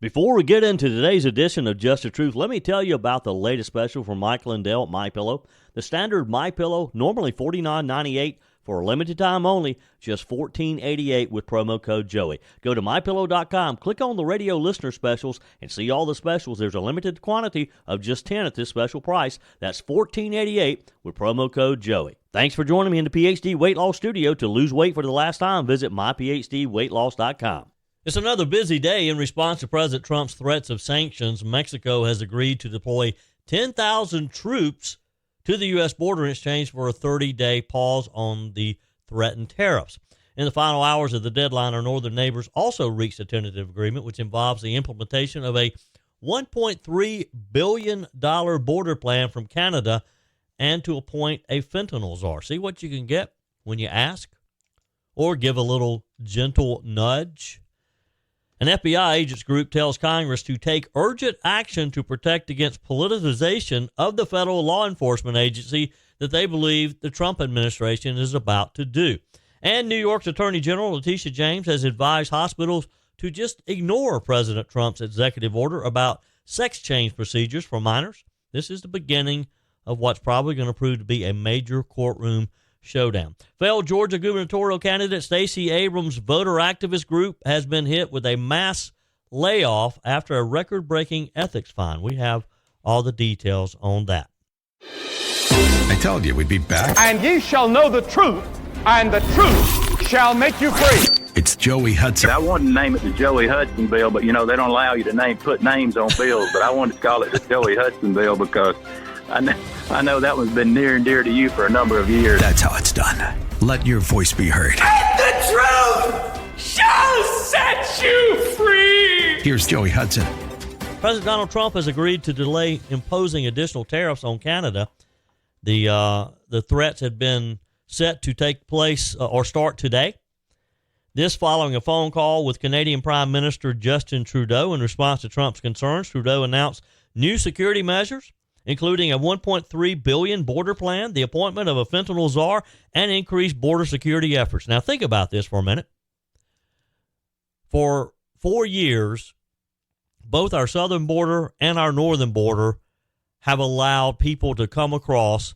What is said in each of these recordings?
Before we get into today's edition of Just the Truth, let me tell you about the latest special from Mike Lindell at MyPillow. The standard MyPillow, normally $49.98 for a limited time only, just $14.88 with promo code Joey. Go to MyPillow.com, click on the radio listener specials, and see all the specials. There's a limited quantity of just 10 at this special price. That's $14.88 with promo code Joey. Thanks for joining me in the PhD Weight Loss Studio. To lose weight for the last time, visit myphdweightloss.com. It's another busy day. In response to President Trump's threats of sanctions, Mexico has agreed to deploy 10,000 troops to the U.S. border in exchange for a 30-day pause on the threatened tariffs. In the final hours of the deadline, our northern neighbors also reached a tentative agreement, which involves the implementation of a $1.3 billion border plan from Canada and to appoint a fentanyl czar. See what you can get when you ask or give a little gentle nudge. An FBI agents group tells Congress to take urgent action to protect against politicization of the federal law enforcement agency that they believe the Trump administration is about to do. And New York's Attorney General Letitia James has advised hospitals to just ignore President Trump's executive order about sex change procedures for minors. This is the beginning of what's probably going to prove to be a major courtroom showdown. Failed Georgia gubernatorial candidate Stacey Abram's voter activist group has been hit with a mass layoff after a record-breaking ethics fine. We have all the details on that. I told you we'd be back. And ye shall know the truth, and the truth shall make you free. It's Joey Hudson. I wanted to name it the Joey Hudson bill, but they don't allow you to put names on bills. But I wanted to call it the Joey Hudson bill because I know that one's been near and dear to you for a number of years. That's how it's done. Let your voice be heard. And the truth shall set you free. Here's Joey Hudson. President Donald Trump has agreed to delay imposing additional tariffs on Canada. The threats had been set to take place or start today. This following a phone call with Canadian Prime Minister Justin Trudeau. In response to Trump's concerns, Trudeau announced new security measures, including a $1.3 billion border plan, the appointment of a fentanyl czar, and increased border security efforts. Now, think about this for a minute. For 4 years, both our southern border and our northern border have allowed people to come across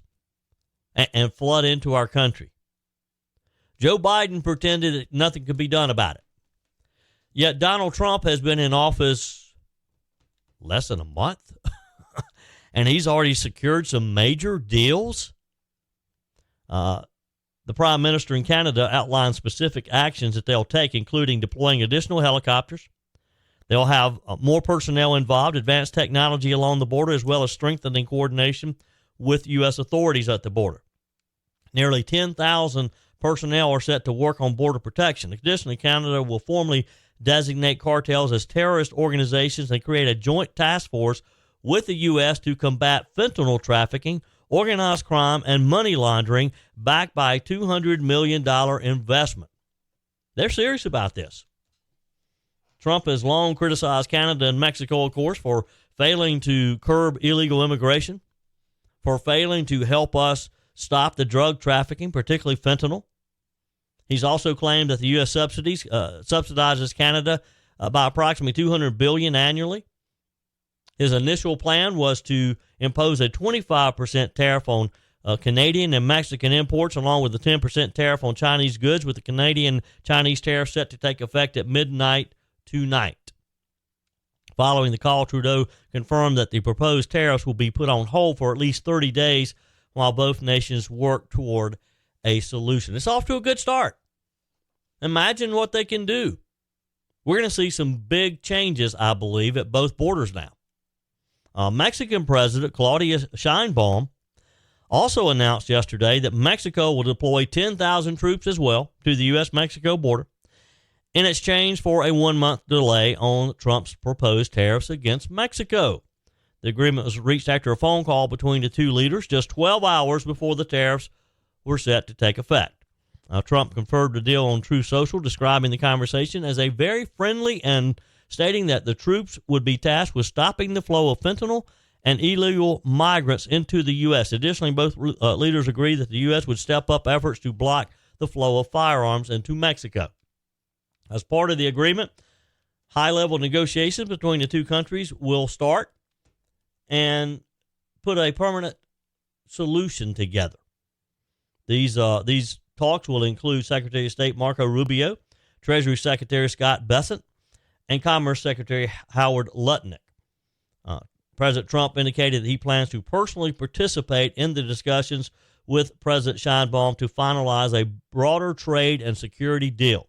and flood into our country. Joe Biden pretended that nothing could be done about it. Yet Donald Trump has been in office less than a month. And he's already secured some major deals. The Prime Minister in Canada outlined specific actions that they'll take, including deploying additional helicopters. They'll have more personnel involved, advanced technology along the border, as well as strengthening coordination with U.S. authorities at the border. Nearly 10,000 personnel are set to work on border protection. Additionally, Canada will formally designate cartels as terrorist organizations and create a joint task force with the U.S. to combat fentanyl trafficking, organized crime, and money laundering, backed by a $200 million investment. They're serious about this. Trump has long criticized Canada and Mexico, of course, for failing to curb illegal immigration, for failing to help us stop the drug trafficking, particularly fentanyl. He's also claimed that the U.S. subsidizes Canada by approximately $200 billion annually. His initial plan was to impose a 25% tariff on Canadian and Mexican imports, along with a 10% tariff on Chinese goods, with the Canadian-Chinese tariff set to take effect at midnight tonight. Following the call, Trudeau confirmed that the proposed tariffs will be put on hold for at least 30 days while both nations work toward a solution. It's off to a good start. Imagine what they can do. We're going to see some big changes, I believe, at both borders now. Mexican President Claudia Sheinbaum also announced yesterday that Mexico will deploy 10,000 troops as well to the U.S.-Mexico border in exchange for a 1-month delay on Trump's proposed tariffs against Mexico. The agreement was reached after a phone call between the two leaders just 12 hours before the tariffs were set to take effect. Trump confirmed the deal on Truth Social, describing the conversation as a very friendly and stating that the troops would be tasked with stopping the flow of fentanyl and illegal migrants into the U.S. Additionally, both leaders agreed that the U.S. would step up efforts to block the flow of firearms into Mexico. As part of the agreement, high-level negotiations between the two countries will start and put a permanent solution together. These talks will include Secretary of State Marco Rubio, Treasury Secretary Scott Bessent, and Commerce Secretary Howard Lutnick. President Trump indicated that he plans to personally participate in the discussions with President Sheinbaum to finalize a broader trade and security deal.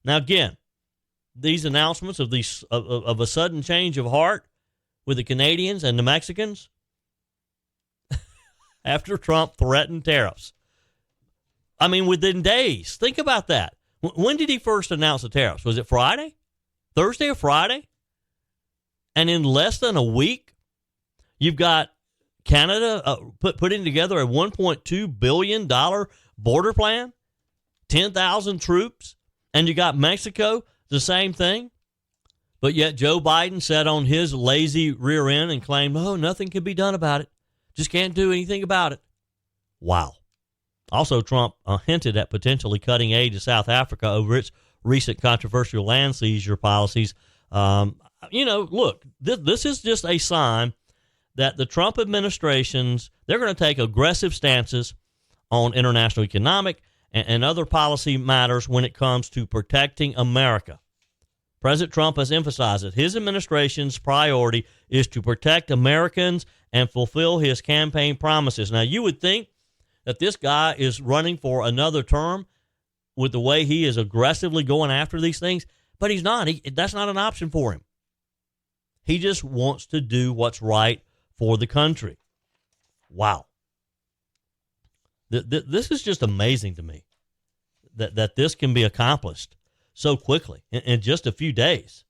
Now, again, these announcements of a sudden change of heart with the Canadians and the Mexicans after Trump threatened tariffs. I mean, within days. Think about that. When did he first announce the tariffs? Was it Friday? Thursday or Friday? And in less than a week, you've got Canada putting together a $1.2 billion border plan, 10,000 troops, and you got Mexico, the same thing. But yet Joe Biden sat on his lazy rear end and claimed, oh, nothing can be done about it. Just can't do anything about it. Wow. Also, Trump hinted at potentially cutting aid to South Africa over its recent controversial land seizure policies. Look, this is just a sign that the Trump administrations, they're going to take aggressive stances on international economic and other policy matters when it comes to protecting America. President Trump has emphasized that his administration's priority is to protect Americans and fulfill his campaign promises. Now, you would think that this guy is running for another term with the way he is aggressively going after these things, but he's not. That's not an option for him. He just wants to do what's right for the country. Wow. This is just amazing to me that this can be accomplished so quickly in just a few days.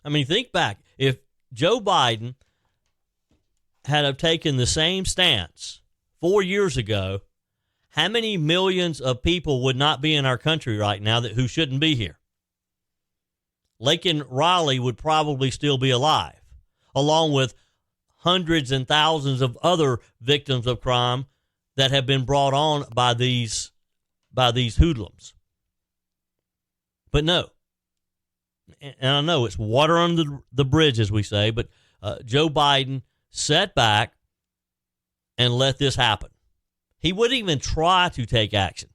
I mean, think back. If Joe Biden had have taken the same stance 4 years ago, how many millions of people would not be in our country right now who shouldn't be here? Laken Riley would probably still be alive, along with hundreds and thousands of other victims of crime that have been brought on by these hoodlums. But no, and I know it's water under the bridge, as we say, but Joe Biden sat back and let this happen. He wouldn't even try to take action.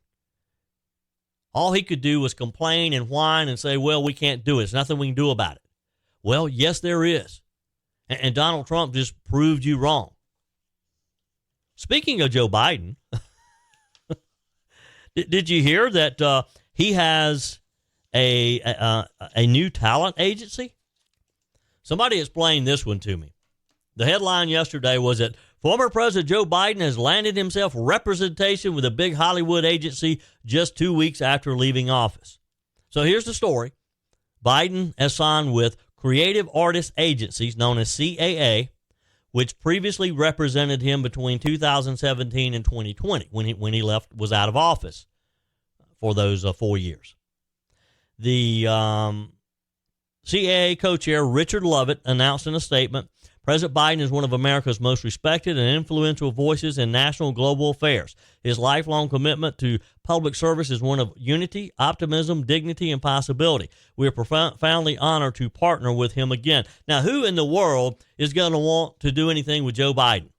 All he could do was complain and whine and say, well, we can't do it. There's nothing we can do about it. Well, yes, there is. And Donald Trump just proved you wrong. Speaking of Joe Biden, did you hear that he has a new talent agency? Somebody explained this one to me. The headline yesterday was that former President Joe Biden has landed himself representation with a big Hollywood agency just 2 weeks after leaving office. So here's the story. Biden has signed with Creative Artists Agencies, known as CAA, which previously represented him between 2017 and 2020 when he was out of office for those 4 years. The CAA co-chair Richard Lovett announced in a statement, President Biden is one of America's most respected and influential voices in national and global affairs. His lifelong commitment to public service is one of unity, optimism, dignity, and possibility. We are profoundly honored to partner with him again. Now, who in the world is going to want to do anything with Joe Biden?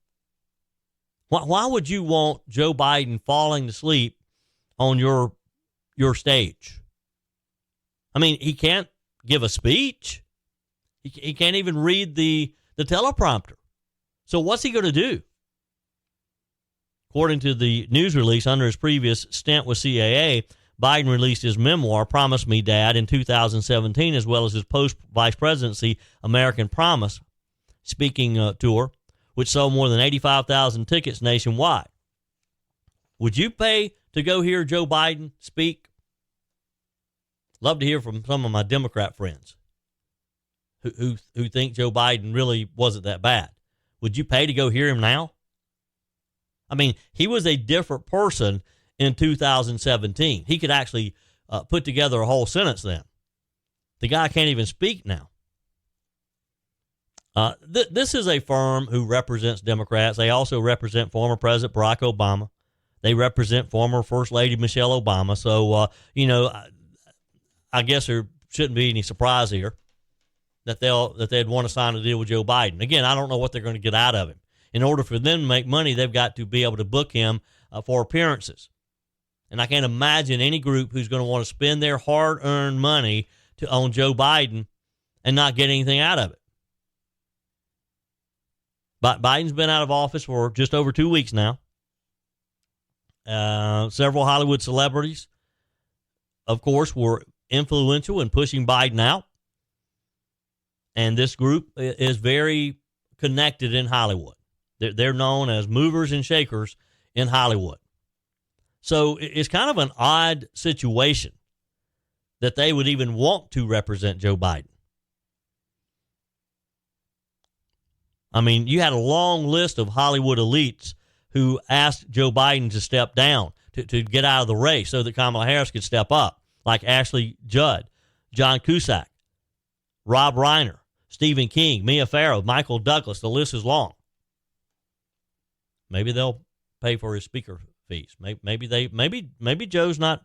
Why would you want Joe Biden falling asleep on your stage? I mean, he can't give a speech. He can't even read the teleprompter. So what's he going to do? According to the news release, under his previous stint with CAA, Biden released his memoir, Promise Me, Dad, in 2017, as well as his post-vice presidency American Promise speaking tour, which sold more than 85,000 tickets nationwide. Would you pay to go hear Joe Biden speak? Love to hear from some of my Democrat friends who think Joe Biden really wasn't that bad. Would you pay to go hear him now? I mean, he was a different person in 2017. He could actually put together a whole sentence then. The guy can't even speak now. This is a firm who represents Democrats. They also represent former President Barack Obama. They represent former First Lady Michelle Obama. So, I guess they're shouldn't be any surprise here that they'd want to sign a deal with Joe Biden. Again, I don't know what they're going to get out of him. In order for them to make money, they've got to be able to book him for appearances. And I can't imagine any group who's going to want to spend their hard-earned money to own Joe Biden and not get anything out of it. But Biden's been out of office for just over 2 weeks now. Several Hollywood celebrities, of course, were influential in pushing Biden out. And this group is very connected in Hollywood. They're known as movers and shakers in Hollywood. So it's kind of an odd situation that they would even want to represent Joe Biden. I mean, you had a long list of Hollywood elites who asked Joe Biden to step down, to get out of the race so that Kamala Harris could step up, like Ashley Judd, John Cusack, Rob Reiner, Stephen King, Mia Farrow, Michael Douglas. The list is long. Maybe they'll pay for his speaker fees. Maybe Joe's not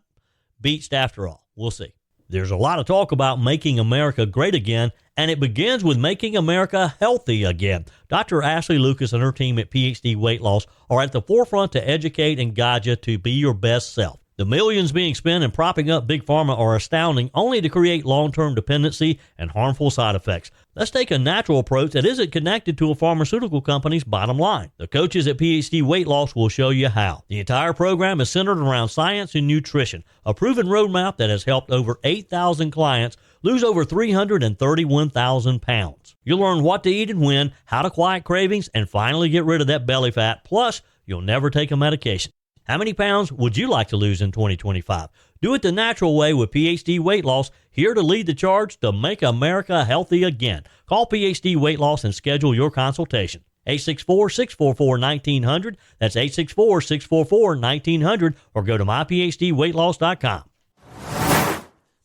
beached after all. We'll see. There's a lot of talk about making America great again, and it begins with making America healthy again. Dr. Ashley Lucas and her team at PhD Weight Loss are at the forefront to educate and guide you to be your best self. The millions being spent in propping up Big Pharma are astounding, only to create long-term dependency and harmful side effects. Let's take a natural approach that isn't connected to a pharmaceutical company's bottom line. The coaches at PhD Weight Loss will show you how. The entire program is centered around science and nutrition, a proven roadmap that has helped over 8,000 clients lose over 331,000 pounds. You'll learn what to eat and when, how to quiet cravings, and finally get rid of that belly fat. Plus, you'll never take a medication. How many pounds would you like to lose in 2025? Do it the natural way with PhD Weight Loss, here to lead the charge to make America healthy again. Call PhD Weight Loss and schedule your consultation. 864-644-1900. That's 864-644-1900, or go to myphdweightloss.com.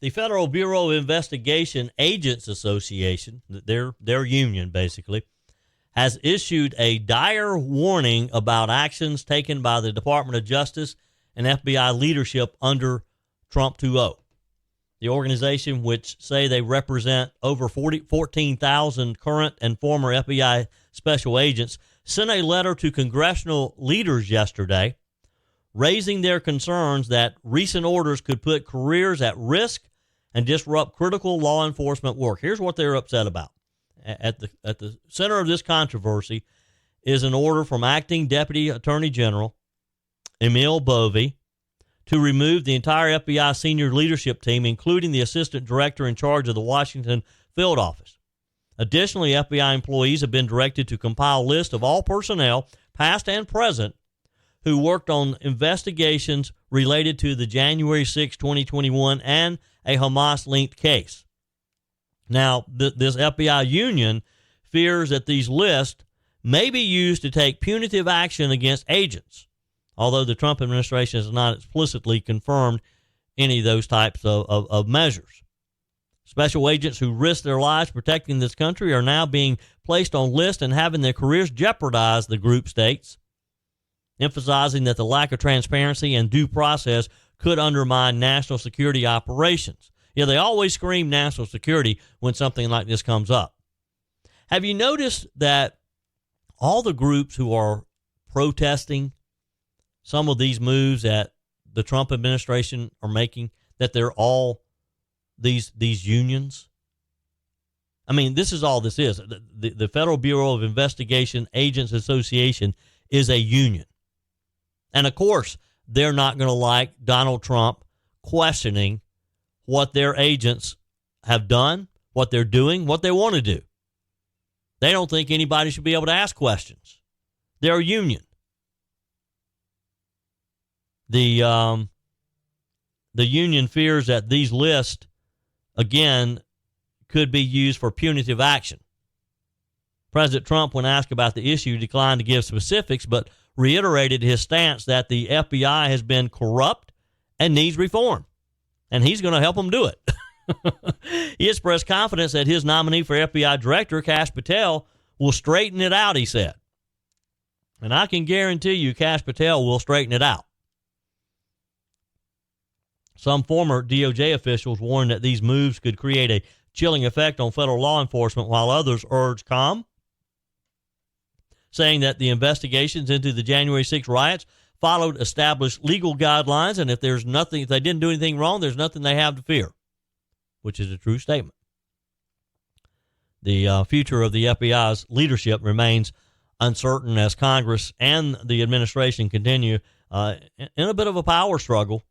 The Federal Bureau of Investigation Agents Association, their union basically, has issued a dire warning about actions taken by the Department of Justice and FBI leadership under Trump 2.0. The organization, which say they represent over 14,000 current and former FBI special agents, sent a letter to congressional leaders yesterday raising their concerns that recent orders could put careers at risk and disrupt critical law enforcement work. Here's what they're upset about. At the center of this controversy is an order from Acting Deputy Attorney General Emil Bovee to remove the entire FBI senior leadership team, including the assistant director in charge of the Washington field office. Additionally, FBI employees have been directed to compile a list of all personnel, past and present, who worked on investigations related to the January 6, 2021 and a Hamas-linked case. Now, this FBI union fears that these lists may be used to take punitive action against agents, although the Trump administration has not explicitly confirmed any of those types of measures. Special agents who risk their lives protecting this country are now being placed on lists and having their careers jeopardized, the group states, emphasizing that the lack of transparency and due process could undermine national security operations. Yeah, they always scream national security when something like this comes up. Have you noticed that all the groups who are protesting some of these moves that the Trump administration are making, that they're all these unions? I mean, this is all this is. The Federal Bureau of Investigation Agents Association is a union. And, of course, they're not going to like Donald Trump questioning what their agents have done, what they're doing, what they want to do. They don't think anybody should be able to ask questions. They're a union. The union fears that these lists, again, could be used for punitive action. President Trump, when asked about the issue, declined to give specifics, but reiterated his stance that the FBI has been corrupt and needs reform, and he's going to help them do it. He expressed confidence that his nominee for FBI director, Kash Patel, will straighten it out, he said. And I can guarantee you Kash Patel will straighten it out. Some former DOJ officials warned that these moves could create a chilling effect on federal law enforcement, while others urged calm, saying that the investigations into the January 6 riots followed established legal guidelines, and if they didn't do anything wrong, there's nothing they have to fear, which is a true statement. The future of the FBI's leadership remains uncertain as Congress and the administration continue in a bit of a power struggle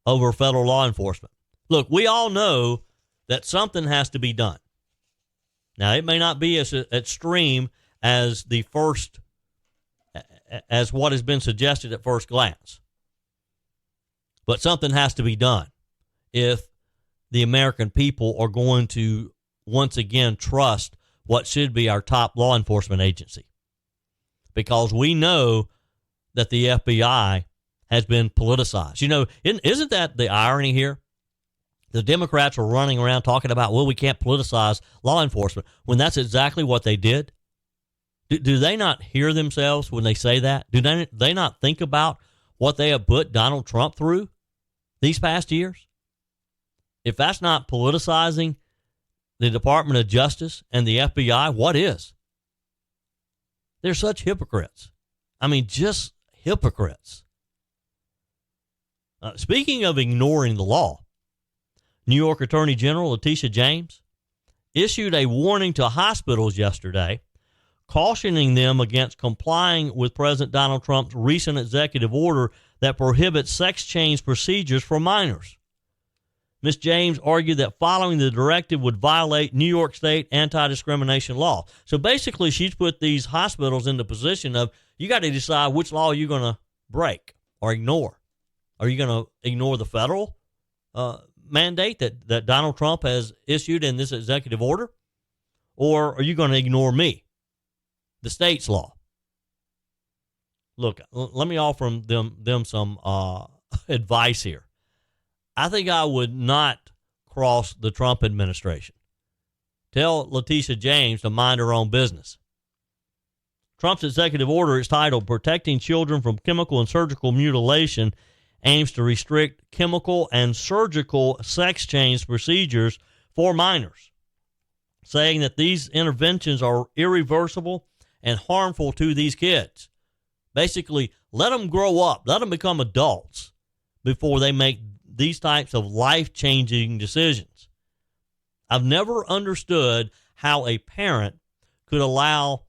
over federal law enforcement. Look, we all know that something has to be done. Now, it may not be as extreme as as what has been suggested at first glance, but something has to be done if the American people are going to once again trust what should be our top law enforcement agency, because we know that the FBI has been politicized. You know, isn't that the irony here? The Democrats are running around talking about, well, we can't politicize law enforcement, when that's exactly what they did. Do they not hear themselves when they say that? Do they not think about what they have put Donald Trump through these past years? If that's not politicizing the Department of Justice and the FBI, what is? They're such hypocrites. I mean, just hypocrites. Speaking of ignoring the law, New York Attorney General Letitia James issued a warning to hospitals yesterday, cautioning them against complying with President Donald Trump's recent executive order that prohibits sex change procedures for minors. Ms. James argued that following the directive would violate New York State anti-discrimination law. So basically, she's put these hospitals in the position of, you got to decide which law you're going to break or ignore. Are you going to ignore the federal mandate that Donald Trump has issued in this executive order? Or are you going to ignore me, the state's law? Look, let me offer them some advice here. I think I would not cross the Trump administration. Tell Letitia James to mind her own business. Trump's executive order is titled Protecting Children from Chemical and Surgical Mutilation, aims to restrict chemical and surgical sex change procedures for minors, saying that these interventions are irreversible and harmful to these kids. Basically, let them grow up, let them become adults before they make these types of life-changing decisions. I've never understood how a parent could allow,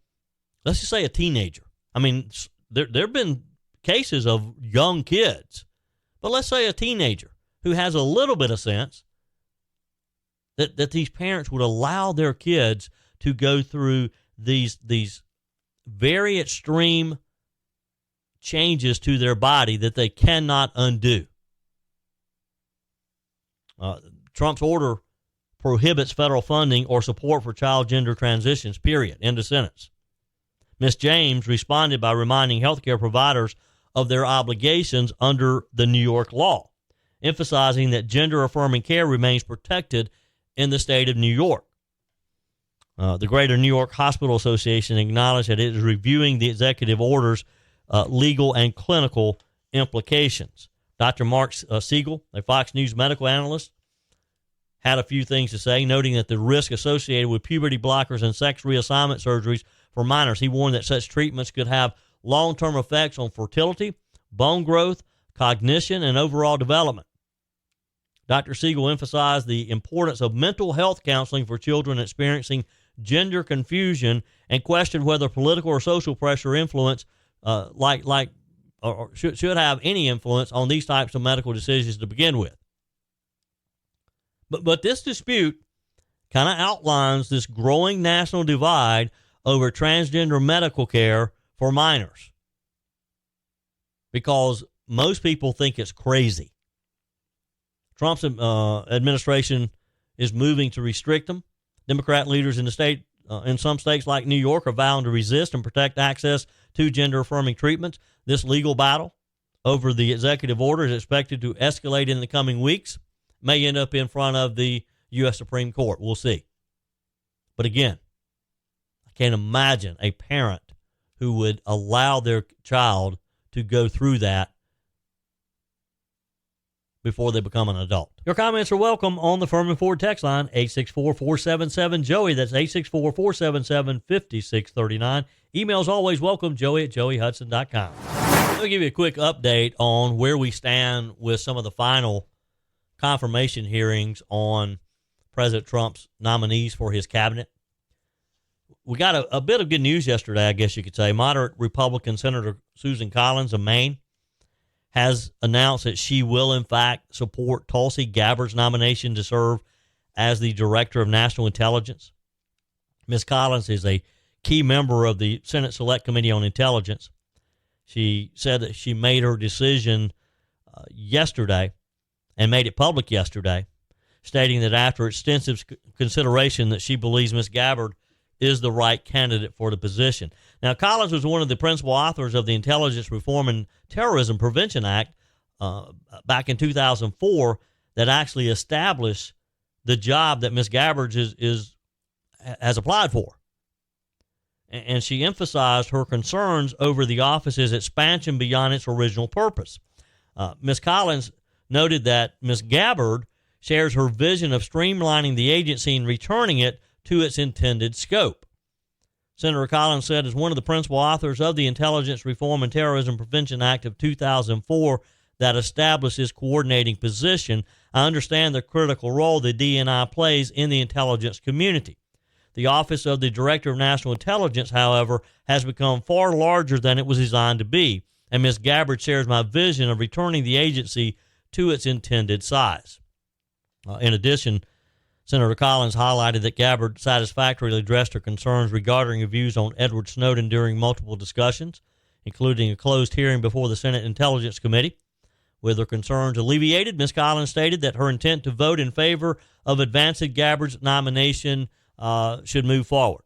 let's just say, a teenager. I mean, there have been cases of young kids, but let's say a teenager who has a little bit of sense, that these parents would allow their kids to go through these very extreme changes to their body that they cannot undo. Trump's order prohibits federal funding or support for child gender transitions, period. End of sentence. Ms. James responded by reminding healthcare providers of their obligations under the New York law, emphasizing that gender-affirming care remains protected in the state of New York. The Greater New York Hospital Association acknowledged that it is reviewing the executive order's legal and clinical implications. Dr. Mark Siegel, a Fox News medical analyst, had a few things to say, noting that the risk associated with puberty blockers and sex reassignment surgeries for minors. He warned that such treatments could have long-term effects on fertility, bone growth, cognition, and overall development. Dr. Siegel emphasized the importance of mental health counseling for children experiencing gender confusion and questioned whether political or social pressure influence or should have any influence on these types of medical decisions to begin with. But this dispute kind of outlines this growing national divide over transgender medical care for minors, because most people think it's crazy. Trump's administration is moving to restrict them. Democrat leaders in the state, in some states like New York, are vowing to resist and protect access to gender-affirming treatments. This legal battle over the executive order is expected to escalate in the coming weeks, may end up in front of the U.S. Supreme Court. We'll see. But again, I can't imagine a parent who would allow their child to go through that before they become an adult. Your comments are welcome on the Furman Ford text line, 864-477-JOEY. That's 864-477-5639. Emails always welcome, joey@joeyhudson.com. Let me give you a quick update on where we stand with some of the final confirmation hearings on President Trump's nominees for his cabinet. We got a bit of good news yesterday, I guess you could say. Moderate Republican Senator Susan Collins of Maine has announced that she will, in fact, support Tulsi Gabbard's nomination to serve as the Director of National Intelligence. Ms. Collins is a key member of the Senate Select Committee on Intelligence. She said that she made her decision yesterday and made it public yesterday, stating that after extensive consideration that she believes Ms. Gabbard is the right candidate for the position. Now, Collins was one of the principal authors of the Intelligence Reform and Terrorism Prevention Act back in 2004 that actually established the job that Ms. Gabbard has applied for. And she emphasized her concerns over the office's expansion beyond its original purpose. Ms. Collins noted that Ms. Gabbard shares her vision of streamlining the agency and returning it to its intended scope. Senator Collins said, as one of the principal authors of the Intelligence Reform and Terrorism Prevention Act of 2004 that established this coordinating position, I understand the critical role the DNI plays in the intelligence community. The Office of the Director of National Intelligence, however, has become far larger than it was designed to be, and Ms. Gabbard shares my vision of returning the agency to its intended size. In addition, Senator Collins highlighted that Gabbard satisfactorily addressed her concerns regarding her views on Edward Snowden during multiple discussions, including a closed hearing before the Senate Intelligence Committee. With her concerns alleviated, Ms. Collins stated that her intent to vote in favor of advancing Gabbard's nomination should move forward.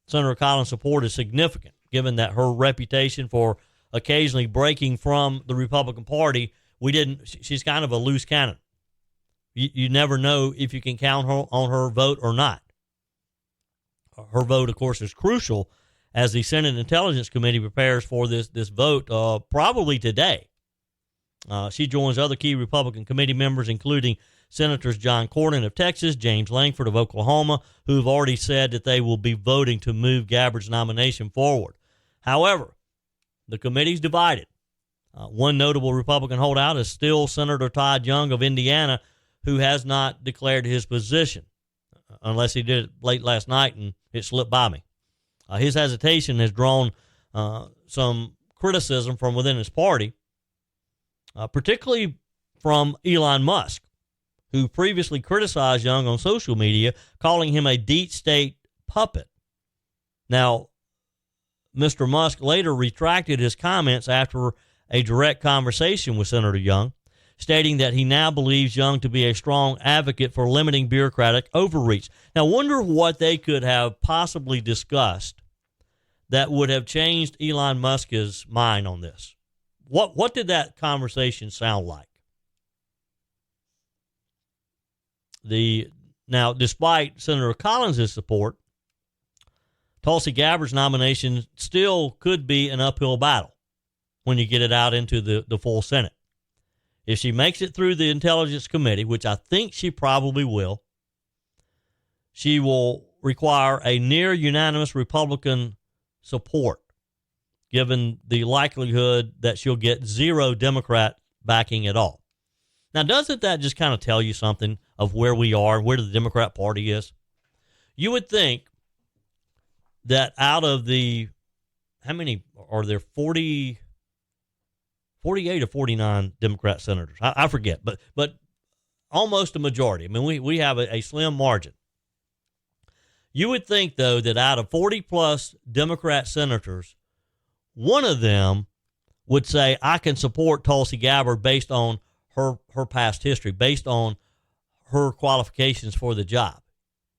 Senator Collins' support is significant, given that her reputation for occasionally breaking from the Republican Party, she's kind of a loose cannon. You never know if you can count on her vote or not. Her vote, of course, is crucial as the Senate Intelligence Committee prepares for this vote probably today. She joins other key Republican committee members, including Senators John Cornyn of Texas, James Langford of Oklahoma, who have already said that they will be voting to move Gabbard's nomination forward. However, the committee's divided. One notable Republican holdout is still Senator Todd Young of Indiana, who has not declared his position, unless he did it late last night and it slipped by me. His hesitation has drawn some criticism from within his party, particularly from Elon Musk, who previously criticized Young on social media, calling him a deep state puppet. Now, Mr. Musk later retracted his comments after a direct conversation with Senator Young, stating that he now believes Young to be a strong advocate for limiting bureaucratic overreach. Now, wonder what they could have possibly discussed that would have changed Elon Musk's mind on this. What did that conversation sound like? Now, despite Senator Collins' support, Tulsi Gabbard's nomination still could be an uphill battle when you get it out into the full Senate. If she makes it through the Intelligence Committee, which I think she probably will, she will require a near unanimous Republican support, given the likelihood that she'll get zero Democrat backing at all. Now, doesn't that just kind of tell you something of where we are, where the Democrat Party is? You would think that out of the, how many are there, 48 or 49 Democrat senators? I forget, but almost a majority. I mean, we have a slim margin. You would think, though, that out of 40-plus Democrat senators, one of them would say, I can support Tulsi Gabbard based on her past history, based on her qualifications for the job.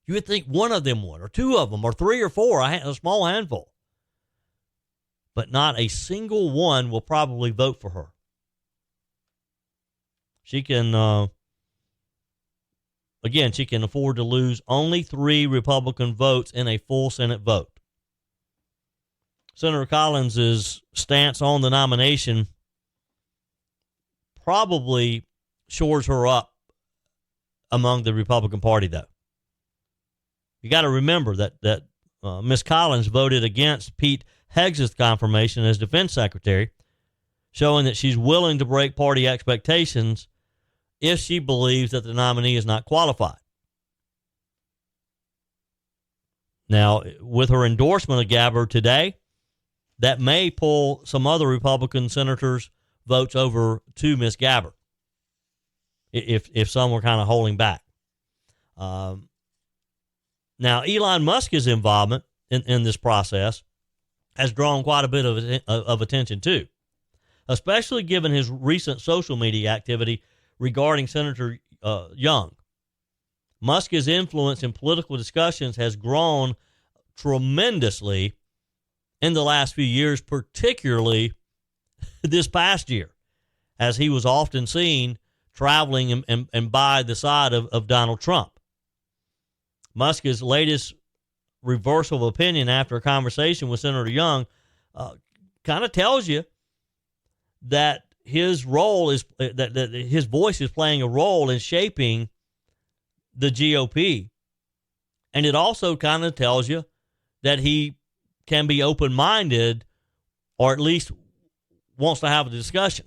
You would think one of them would, or two of them, or three or four, a small handful. But not a single one will probably vote for her. She can, she can afford to lose only 3 Republican votes in a full Senate vote. Senator Collins' stance on the nomination probably shores her up among the Republican Party, though. You got to remember that Ms. Collins voted against Pete Hegseth's confirmation as defense secretary, showing that she's willing to break party expectations if she believes that the nominee is not qualified. Now, with her endorsement of Gabbard today, that may pull some other Republican senators' votes over to Ms. Gabbard, if some were kind of holding back. Now, Elon Musk's involvement in this process has drawn quite a bit of attention, too, especially given his recent social media activity regarding Senator Young. Musk's influence in political discussions has grown tremendously in the last few years, particularly this past year, as he was often seen traveling and by the side of Donald Trump. Musk's latest reversal of opinion after a conversation with Senator Young kind of tells you that his role is that his voice is playing a role in shaping the GOP. And it also kind of tells you that he can be open-minded, or at least wants to have a discussion.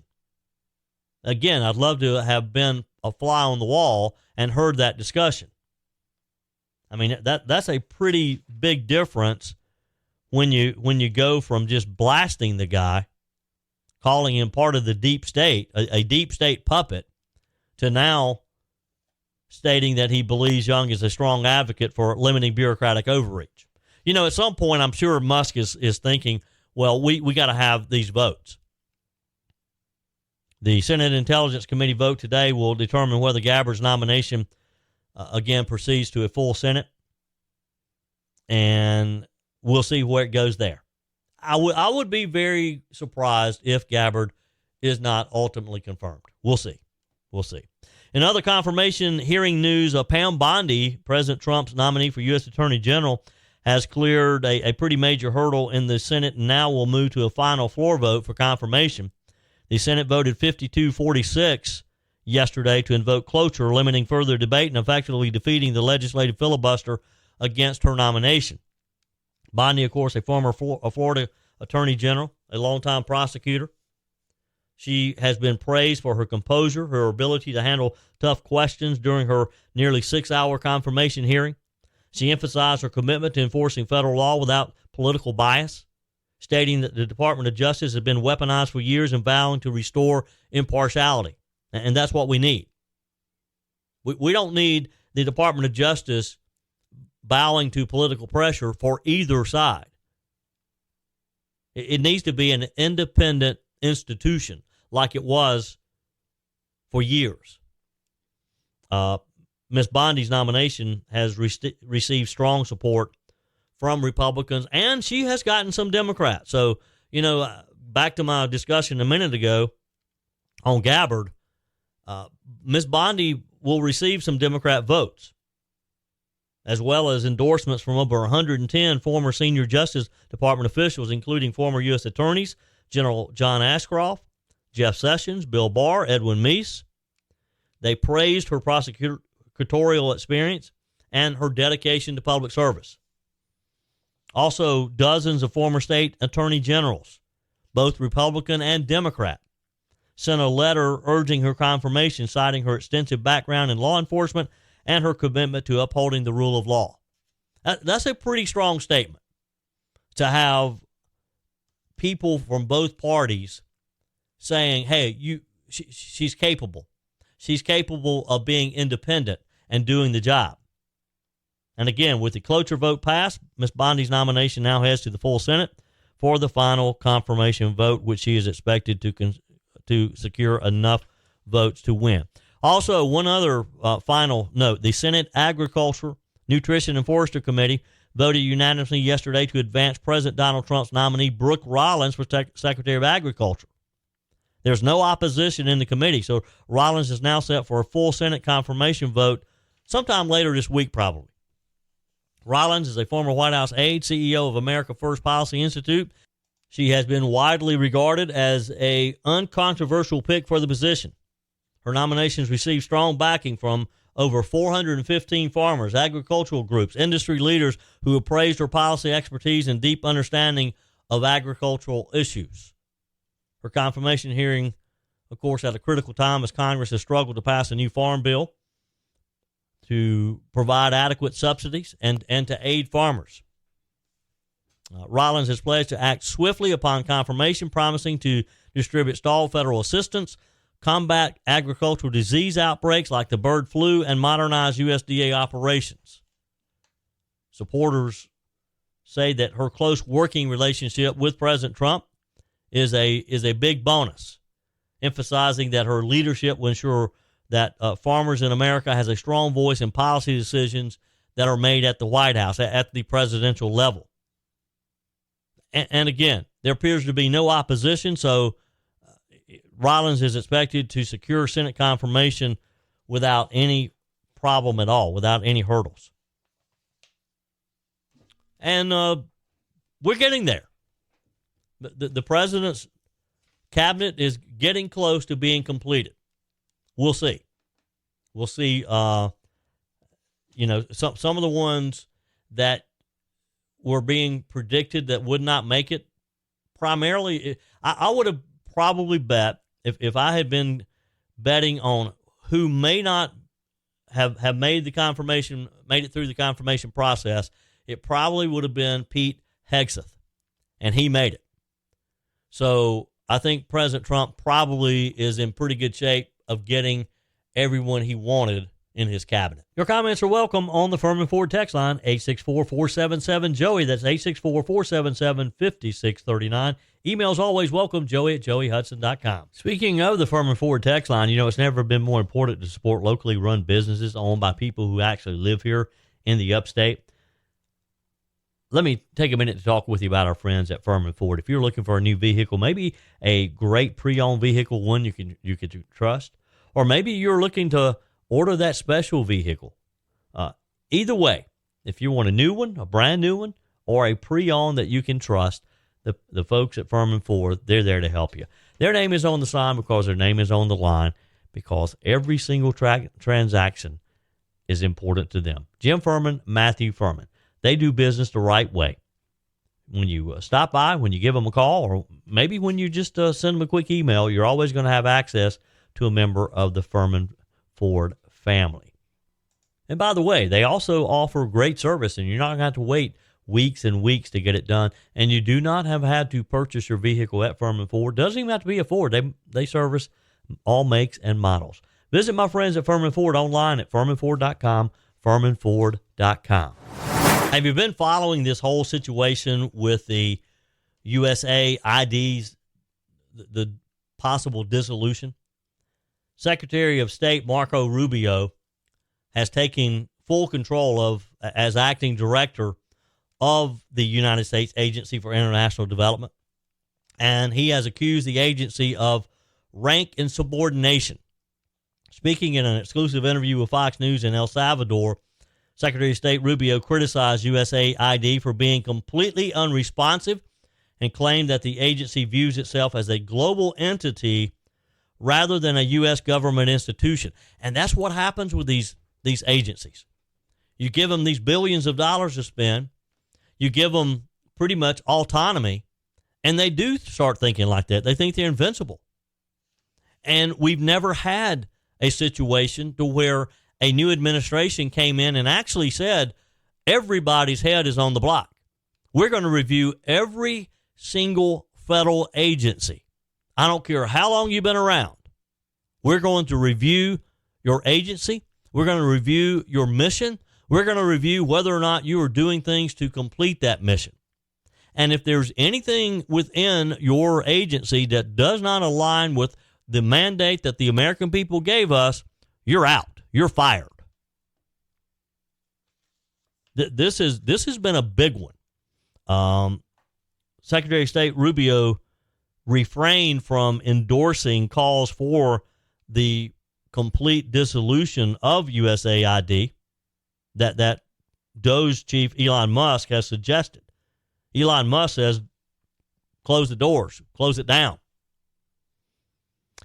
Again, I'd love to have been a fly on the wall and heard that discussion. I mean, that's a pretty big difference when you go from just blasting the guy, calling him part of the deep state, a deep state puppet, to now stating that he believes Young is a strong advocate for limiting bureaucratic overreach. You know, at some point, I'm sure Musk is thinking, well, we got to have these votes. The Senate Intelligence Committee vote today will determine whether Gabbard's nomination, again, proceeds to a full Senate. And we'll see where it goes there. I would be very surprised if Gabbard is not ultimately confirmed. We'll see. We'll see. In other confirmation hearing news, Pam Bondi, President Trump's nominee for U.S. Attorney General, has cleared a pretty major hurdle in the Senate and now will move to a final floor vote for confirmation. The Senate voted 52-46 yesterday to invoke cloture, limiting further debate and effectively defeating the legislative filibuster against her nomination. Bondi, of course, a former Florida Attorney General, a longtime prosecutor. She has been praised for her composure, her ability to handle tough questions during her nearly 6-hour confirmation hearing. She emphasized her commitment to enforcing federal law without political bias, stating that the Department of Justice has been weaponized for years and vowing to restore impartiality. And that's what we need. We don't need the Department of Justice bowing to political pressure for either side. It needs to be an independent institution like it was for years. Ms. Bondi's nomination has received strong support from Republicans, and she has gotten some Democrats. So, you know, back to my discussion a minute ago on Gabbard, Ms. Bondi will receive some Democrat votes, as well as endorsements from over 110 former senior Justice Department officials, including former U.S. attorneys, General John Ashcroft, Jeff Sessions, Bill Barr, Edwin Meese. They praised her prosecutorial experience and her dedication to public service. Also, dozens of former state attorney generals, both Republican and Democrat, sent a letter urging her confirmation, citing her extensive background in law enforcement and her commitment to upholding the rule of law. That's a pretty strong statement, to have people from both parties saying, hey, she's capable. She's capable of being independent and doing the job. And again, with the cloture vote passed, Ms. Bondi's nomination now heads to the full Senate for the final confirmation vote, which she is expected to secure enough votes to win. Also, one other final note. The Senate Agriculture, Nutrition, and Forestry Committee voted unanimously yesterday to advance President Donald Trump's nominee, Brooke Rollins, for Secretary of Agriculture. There's no opposition in the committee, so Rollins is now set for a full Senate confirmation vote sometime later this week, probably. Rollins is a former White House aide, CEO of America First Policy Institute. She has been widely regarded as an uncontroversial pick for the position. Her nominations received strong backing from over 415 farmers, agricultural groups, industry leaders who have praised her policy expertise and deep understanding of agricultural issues. Her confirmation hearing, of course, at a critical time as Congress has struggled to pass a new farm bill to provide adequate subsidies and to aid farmers. Rollins has pledged to act swiftly upon confirmation, promising to distribute stalled federal assistance, combat agricultural disease outbreaks like the bird flu, and modernize USDA operations. Supporters say that her close working relationship with President Trump is a big bonus, emphasizing that her leadership will ensure that farmers in America has a strong voice in policy decisions that are made at the White House, at the presidential level. And again, there appears to be no opposition, so Rollins is expected to secure Senate confirmation without any problem at all, without any hurdles. And we're getting there. The president's cabinet is getting close to being completed. We'll see. We'll see. Some of the ones that were being predicted that would not make it. Primarily, I would have probably bet if I had been betting on who may not have made it through the confirmation process, it probably would have been Pete Hegseth, and he made it. So I think President Trump probably is in pretty good shape of getting everyone he wanted in his cabinet. Your comments are welcome on the Furman Ford text line, 864-477-JOEY. That's 864-477-5639. Emails always welcome, joey@joeyhudson.com. Speaking of the Furman Ford text line, it's never been more important to support locally run businesses owned by people who actually live here in the upstate. Let me take a minute to talk with you about our friends at Furman Ford. If you're looking for a new vehicle, maybe a great pre-owned vehicle, one you can trust, or maybe you're looking to order that special vehicle. Either way, if you want a new one, a brand new one, or a pre-owned that you can trust, the folks at Furman Ford, they're there to help you. Their name is on the sign because their name is on the line, because every single transaction is important to them. Jim Furman, Matthew Furman. They do business the right way. When you stop by, when you give them a call, or maybe when you just send them a quick email, you're always going to have access to a member of the Furman Ford family. And by the way, they also offer great service, and you're not going to have to wait weeks and weeks to get it done. And you do not have had to purchase your vehicle at Furman Ford. Doesn't even have to be a Ford. They service all makes and models. Visit my friends at Furman Ford online at furmanford.com, furmanford.com. Have you been following this whole situation with the USA IDs, the possible dissolution? Secretary of State Marco Rubio has taken full control as acting director of the United States Agency for International Development, and he has accused the agency of rank insubordination. Speaking in an exclusive interview with Fox News in El Salvador, Secretary of State Rubio criticized USAID for being completely unresponsive and claimed that the agency views itself as a global entity rather than a U.S. government institution. And that's what happens with these agencies. You give them these billions of dollars to spend, you give them pretty much autonomy, and they do start thinking like that. They think they're invincible. And we've never had a situation to where a new administration came in and actually said, everybody's head is on the block. We're going to review every single federal agency. I don't care how long you've been around. We're going to review your agency. We're going to review your mission. We're going to review whether or not you are doing things to complete that mission. And if there's anything within your agency that does not align with the mandate that the American people gave us, you're out. You're fired. This has been a big one. Secretary of State Rubio refrained from endorsing calls for the complete dissolution of USAID that DOJ chief Elon Musk has suggested. Elon Musk says, close the doors, close it down.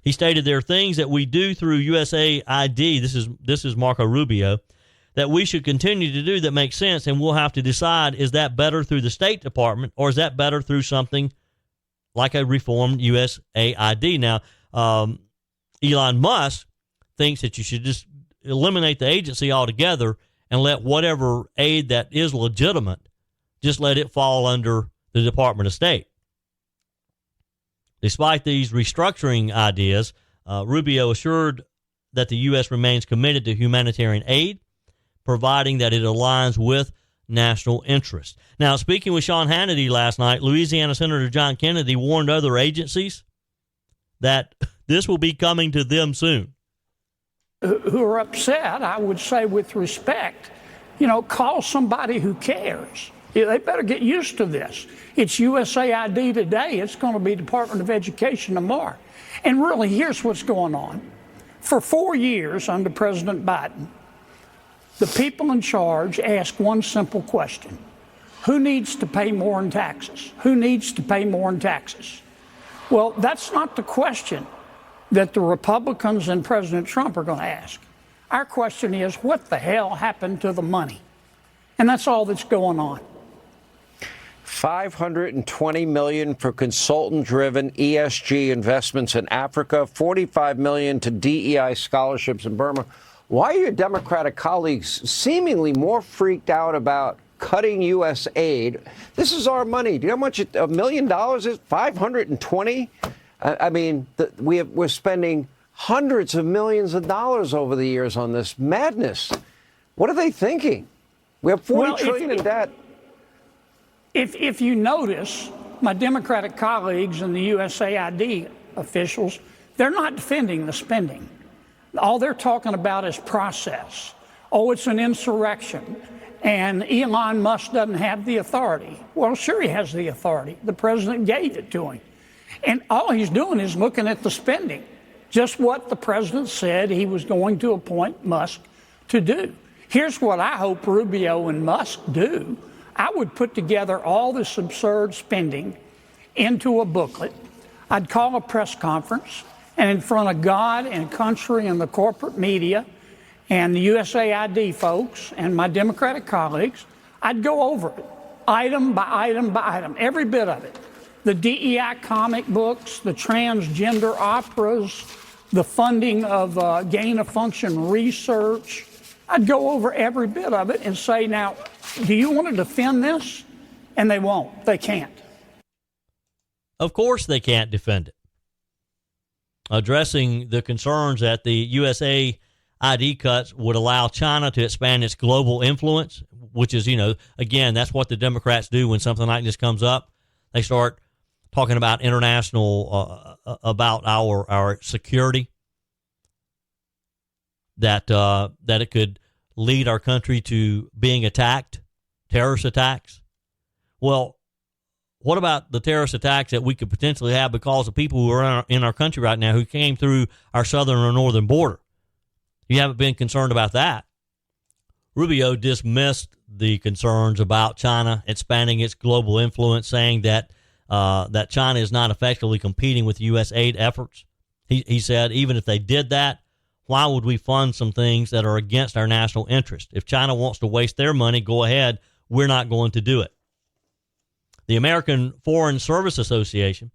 He stated there are things that we do through USAID, this is Marco Rubio, that we should continue to do that makes sense, and we'll have to decide, is that better through the State Department or is that better through something like a reformed USAID? Now, Elon Musk thinks that you should just eliminate the agency altogether and let whatever aid that is legitimate, just let it fall under the Department of State. Despite these restructuring ideas, Rubio assured that the U.S. remains committed to humanitarian aid, providing that it aligns with national interest. Now, speaking with Sean Hannity last night, Louisiana Senator John Kennedy warned other agencies that this will be coming to them soon. Who are upset, I would say with respect, call somebody who cares. They better get used to this. It's USAID today. It's going to be Department of Education tomorrow. And really, here's what's going on. For 4 years under President Biden, the people in charge ask one simple question. Who needs to pay more in taxes? Who needs to pay more in taxes? Well, that's not the question that the Republicans and President Trump are going to ask. Our question is, what the hell happened to the money? And that's all that's going on. $520 million for consultant-driven ESG investments in Africa, $45 million to DEI scholarships in Burma. Why are your Democratic colleagues seemingly more freaked out about cutting U.S. aid? This is our money. Do you know how much $1 million is? 520? I mean, we're spending hundreds of millions of dollars over the years on this madness. What are they thinking? We have $40 trillion in debt. If you notice, my Democratic colleagues and the USAID officials, they're not defending the spending. All they're talking about is process. Oh, it's an insurrection, and Elon Musk doesn't have the authority. Well, sure he has the authority. The president gave it to him. And all he's doing is looking at the spending, just what the president said he was going to appoint Musk to do. Here's what I hope Rubio and Musk do. I would put together all this absurd spending into a booklet. I'd call a press conference, and in front of God and country and the corporate media and the USAID folks and my Democratic colleagues, I'd go over it, item by item by item, every bit of it. The DEI comic books, the transgender operas, the funding of gain-of-function research. I'd go over every bit of it and say, now, do you want to defend this? And they won't. They can't. Of course they defend it. Addressing the concerns that the USAID cuts would allow China to expand its global influence, which is, again, that's what the Democrats do when something like this comes up. They start talking about international, about our security, that it could lead our country to being attacked, terrorist attacks. Well, what about the terrorist attacks that we could potentially have because of people who are in our country right now who came through our southern or northern border? You haven't been concerned about that. Rubio dismissed the concerns about China expanding its global influence, saying that China is not effectively competing with U.S. aid efforts. He said, even if they did that, why would we fund some things that are against our national interest? If China wants to waste their money, go ahead. We're not going to do it. The American Foreign Service Association,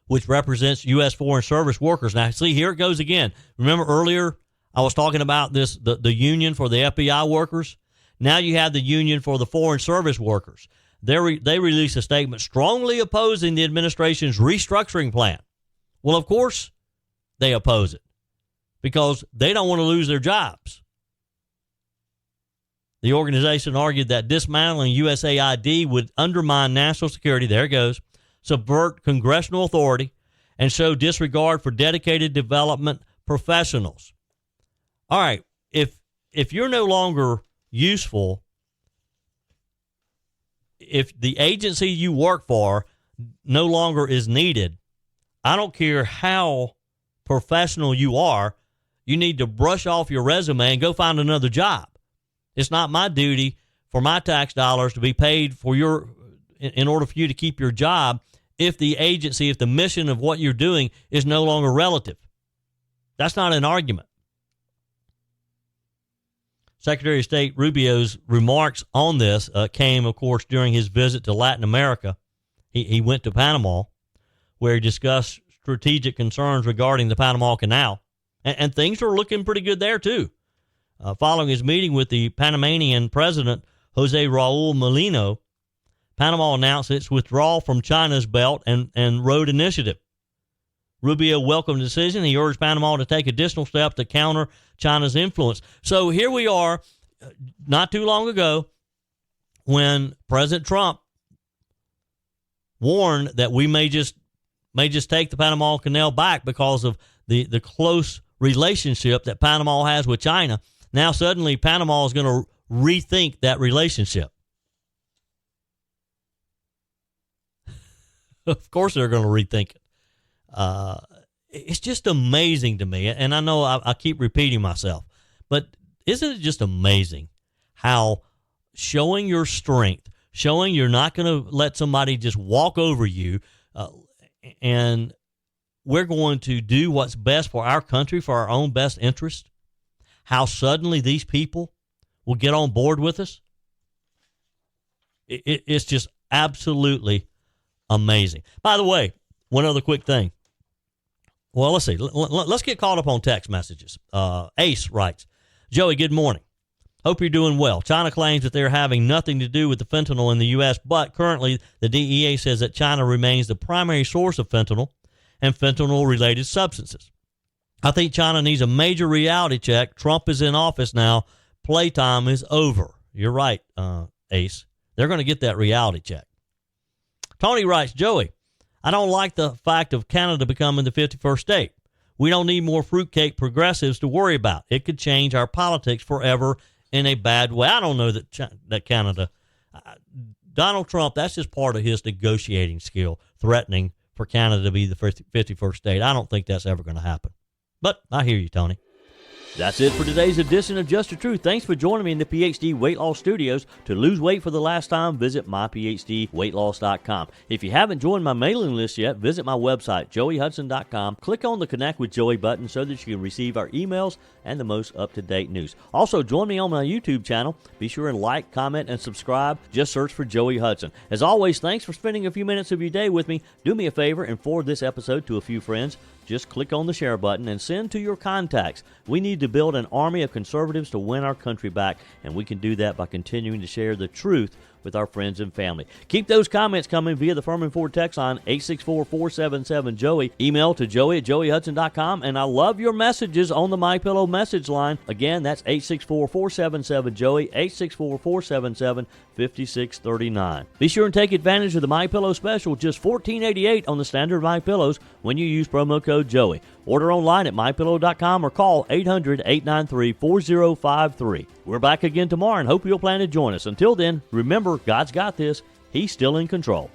which represents U.S. foreign service workers. Now, see, here it goes again. Remember earlier I was talking about this, the union for the FBI workers? Now you have the union for the foreign service workers. They released a statement strongly opposing the administration's restructuring plan. Well, of course they oppose it, because they don't want to lose their jobs. The organization argued that dismantling USAID would undermine national security, there it goes, subvert congressional authority, and show disregard for dedicated development professionals. All right, if you're no longer useful, if the agency you work for no longer is needed, I don't care how professional you are, you need to brush off your resume and go find another job. It's not my duty for my tax dollars to be paid for in order for you to keep your job if the agency, if the mission of what you're doing is no longer relative. That's not an argument. Secretary of State Rubio's remarks on this came, of course, during his visit to Latin America. He went to Panama, where he discussed strategic concerns regarding the Panama Canal. And things are looking pretty good there, too. Following his meeting with the Panamanian president, Jose Raul Molino, Panama announced its withdrawal from China's Belt and Road Initiative. Rubio welcomed the decision. He urged Panama to take additional steps to counter China's influence. So here we are, not too long ago, when President Trump warned that we may just take the Panama Canal back because of the close relationship that Panama has with China. Now suddenly Panama is going to rethink that relationship. Of course they're going to rethink it. It's just amazing to me, and I know I keep repeating myself, but isn't it just amazing how showing your strength, showing you're not going to let somebody just walk over you, and we're going to do what's best for our country, for our own best interest, how suddenly these people will get on board with us? It's just absolutely amazing. By the way, one other quick thing. Well, let's see. Let's get caught up on text messages. Ace writes, Joey, good morning. Hope you're doing well. China claims that they're having nothing to do with the fentanyl in the U.S., but currently the DEA says that China remains the primary source of fentanyl and fentanyl-related substances. I think China needs a major reality check. Trump is in office now. Playtime is over. You're right, Ace. They're going to get that reality check. Tony writes, Joey, I don't like the fact of Canada becoming the 51st state. We don't need more fruitcake progressives to worry about. It could change our politics forever in a bad way. I don't know that Canada, Donald Trump, that's just part of his negotiating skill, threatening for Canada to be the 51st state. I don't think that's ever going to happen. But I hear you, Tony. That's it for today's edition of Just the Truth. Thanks for joining me in the PhD Weight Loss Studios. To lose weight for the last time, visit myphdweightloss.com. If you haven't joined my mailing list yet, visit my website, joeyhudson.com. Click on the Connect with Joey button so that you can receive our emails and the most up-to-date news. Also, join me on my YouTube channel. Be sure and like, comment, and subscribe. Just search for Joey Hudson. As always, thanks for spending a few minutes of your day with me. Do me a favor and forward this episode to a few friends. Just click on the share button and send to your contacts. We need to build an army of conservatives to win our country back, and we can do that by continuing to share the truth with our friends and family. Keep those comments coming via the Furman Ford text line, 864-477-JOEY. Email to joey@joeyhudson.com, and I love your messages on the MyPillow message line. Again, that's 864-477-JOEY, 864-477-5639. Be sure and take advantage of the MyPillow special, just $14.88 on the standard MyPillows when you use promo code Joey. Order online at mypillow.com or call 800-893-4053. We're back again tomorrow and hope you'll plan to join us. Until then, remember, God's got this. He's still in control.